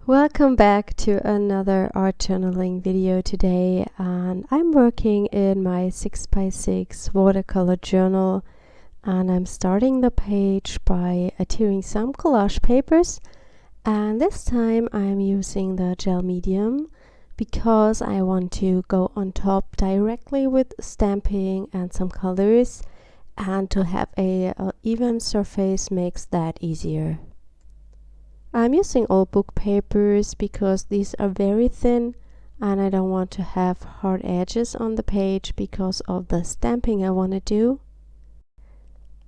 Welcome back to another art journaling video today, and I'm working in my 6x6 watercolor journal, and I'm starting the page by adhering some collage papers, and this time I'm using the gel medium because I want to go on top directly with stamping and some colors, and to have a even surface makes that easier. I'm using old book papers because these are very thin and I don't want to have hard edges on the page because of the stamping I want to do.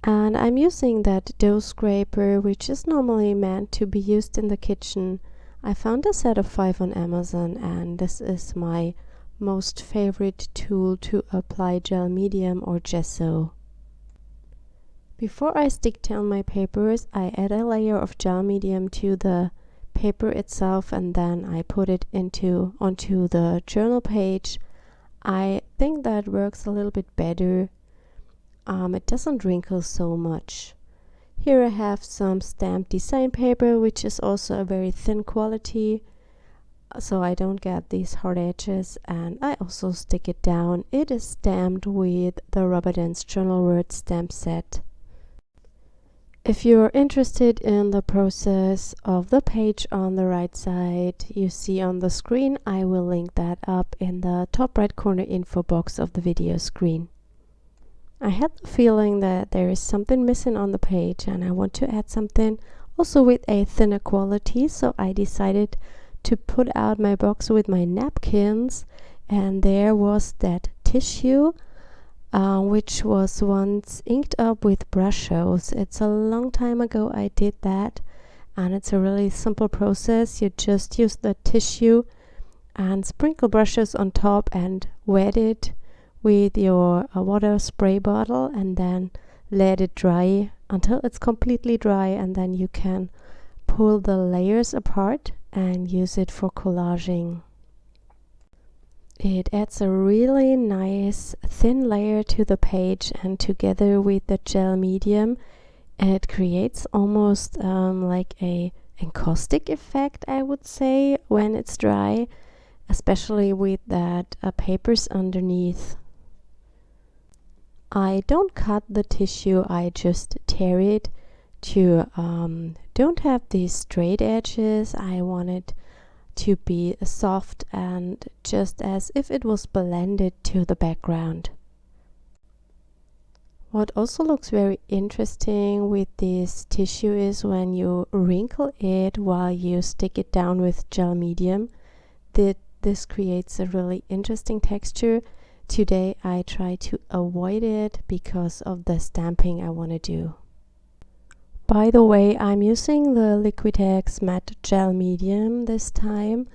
And I'm using that dough scraper, which is normally meant to be used in the kitchen. I found a set of 5 on Amazon, and this is my most favorite tool to apply gel medium or gesso. Before I stick down my papers, I add a layer of gel medium to the paper itself, and then I put it onto the journal page. I think that works a little bit better. It doesn't wrinkle so much. Here I have some stamped design paper, which is also a very thin quality, so I don't get these hard edges, and I also stick it down. It is stamped with the Rubber Dance Journal Word stamp set. If you're interested in the process of the page on the right side you see on the screen, I will link that up in the top right corner info box of the video screen. I had the feeling that there is something missing on the page and I want to add something also with a thinner quality, so I decided to put out my box with my napkins, and there was that tissue which was once inked up with brushes. It's a long time ago I did that, and it's a really simple process. You just use the tissue and sprinkle brushes on top and wet it with your water spray bottle, and then let it dry until it's completely dry, and then you can pull the layers apart and use it for collaging. It adds a really nice thin layer to the page, and together with the gel medium it creates almost like a encaustic effect, I would say, when it's dry, especially with that papers underneath. I don't cut the tissue, I just tear it to don't have these straight edges. I want it to be soft and just as if it was blended to the background. What also looks very interesting with this tissue is when you wrinkle it while you stick it down with gel medium. This creates a really interesting texture. Today I try to avoid it because of the stamping I want to do. By the way, I'm using the Liquitex matte gel medium this time,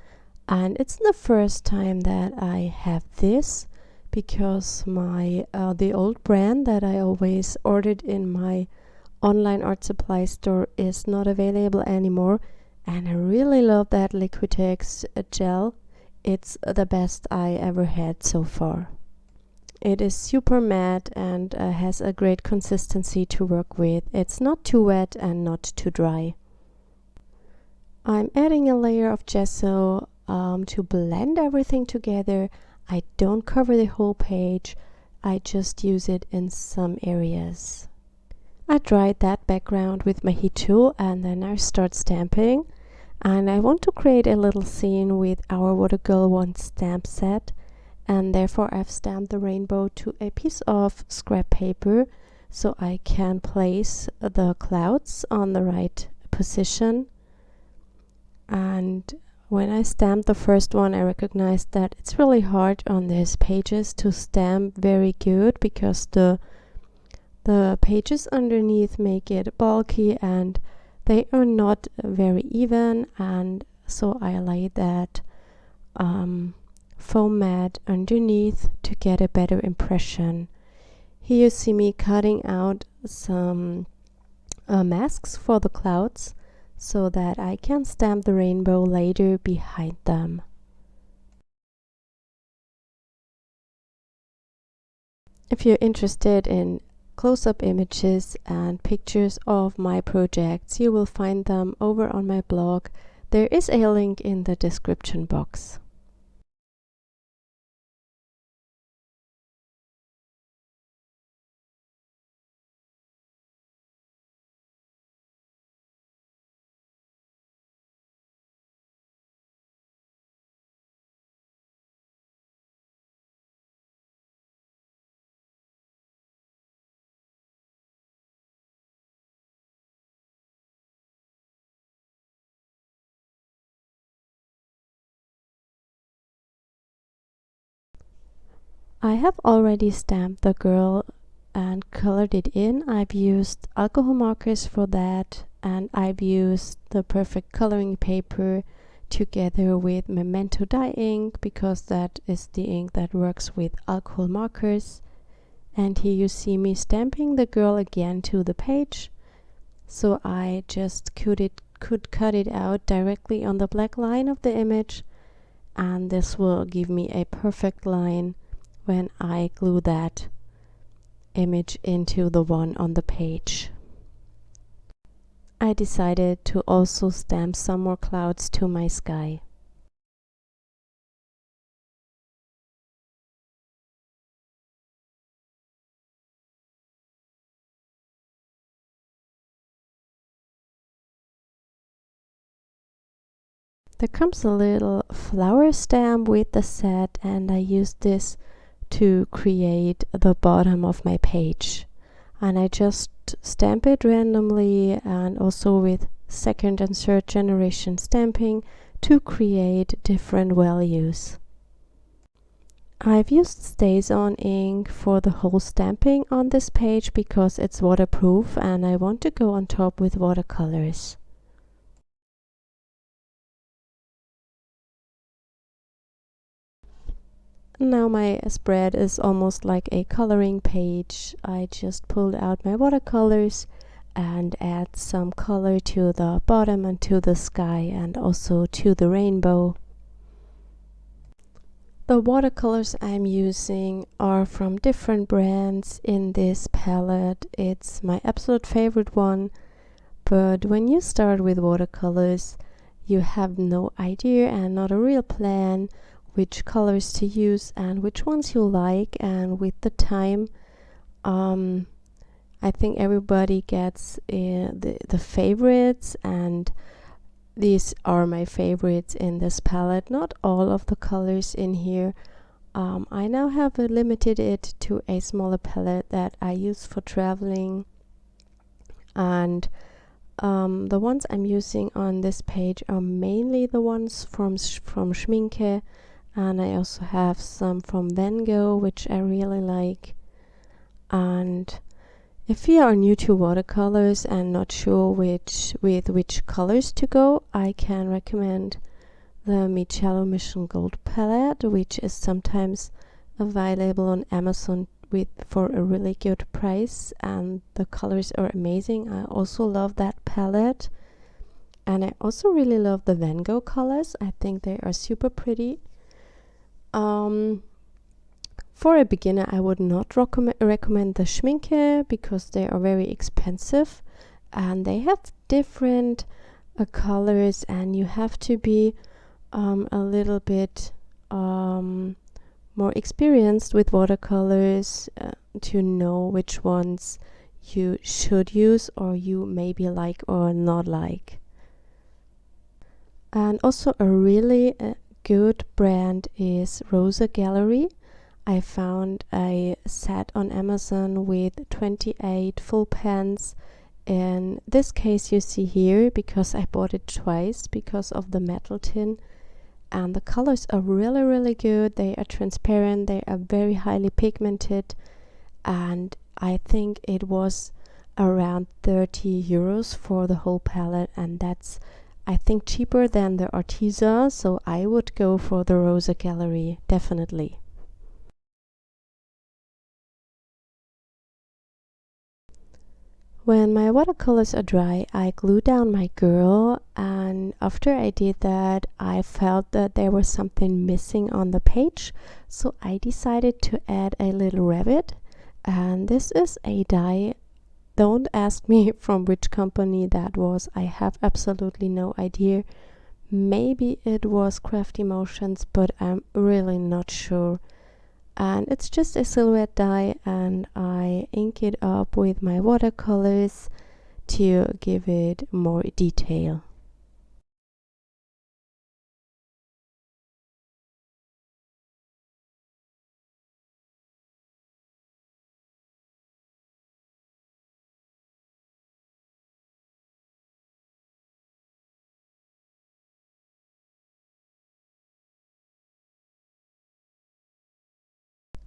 and it's the first time that I have this because my the old brand that I always ordered in my online art supply store is not available anymore, and I really love that Liquitex gel. It's the best I ever had so far. It is super matte and has a great consistency to work with. It's not too wet and not too dry. I'm adding a layer of gesso to blend everything together. I don't cover the whole page, I just use it in some areas. I dried that background with my heat tool, and then I start stamping. And I want to create a little scene with our Watercolor 1 stamp set, and therefore I've stamped the rainbow to a piece of scrap paper so I can place the clouds on the right position. And when I stamped the first one, I recognized that it's really hard on these pages to stamp very good because the pages underneath make it bulky and they are not very even, and so I laid that foam mat underneath to get a better impression. Here you see me cutting out some masks for the clouds so that I can stamp the rainbow later behind them. If you're interested in close-up images and pictures of my projects, you will find them over on my blog. There is a link in the description box. I have already stamped the girl and colored it in. I've used alcohol markers for that, and I've used the perfect coloring paper together with Memento dye ink, because that is the ink that works with alcohol markers. And here you see me stamping the girl again to the page. So I just could cut it out directly on the black line of the image, and this will give me a perfect line when I glue that image into the one on the page. I decided to also stamp some more clouds to my sky. There comes a little flower stamp with the set, and I used this to create the bottom of my page. And I just stamp it randomly, and also with second and third generation stamping to create different values. I've used StazOn ink for the whole stamping on this page because it's waterproof, and I want to go on top with watercolors. Now my spread is almost like a coloring page. I just pulled out my watercolors and add some color to the bottom and to the sky and also to the rainbow. The watercolors I'm using are from different brands in this palette. It's my absolute favorite one, but when you start with watercolors, you have no idea and not a real plan which colors to use and which ones you like. And with the time, I think everybody gets the favorites, and these are my favorites in this palette. Not all of the colors in here. I now have limited it to a smaller palette that I use for traveling, and the ones I'm using on this page are mainly the ones from Schmincke, and I also have some from VanGogh, which I really like. And if you are new to watercolors and not sure with which colors to go, I can recommend the Micello Mission Gold palette, which is sometimes available on Amazon for a really good price, and the colors are amazing. I also love that palette, and I also really love the VanGogh colors. I think they are super pretty. For a beginner, I would not recommend the Schmincke because they are very expensive and they have different colors, and you have to be a little bit more experienced with watercolors to know which ones you should use or you maybe like or not like. And also a really good brand is Rosa Gallery. I found a set on Amazon with 28 full pens. In this case you see here, because I bought it twice because of the metal tin, and the colors are really good. They are transparent, they are very highly pigmented, and I think it was around 30 euros for the whole palette, and that's, I think, cheaper than the ARTEZA, so I would go for the Rosa Gallery, definitely. When my watercolors are dry, I glue down my girl, and after I did that, I felt that there was something missing on the page, so I decided to add a little rabbit, and this is a die. Don't ask me from which company that was. I have absolutely no idea. Maybe it was Crafty Motions, but I'm really not sure. And it's just a silhouette die, and I ink it up with my watercolors to give it more detail.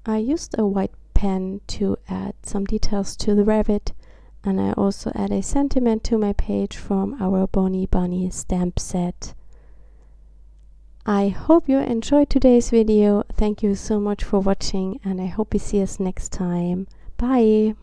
I used a white pen to add some details to the rabbit, and I also add a sentiment to my page from our Bonnie Bunny stamp set. I hope you enjoyed today's video. Thank you so much for watching, and I hope you see us next time. Bye!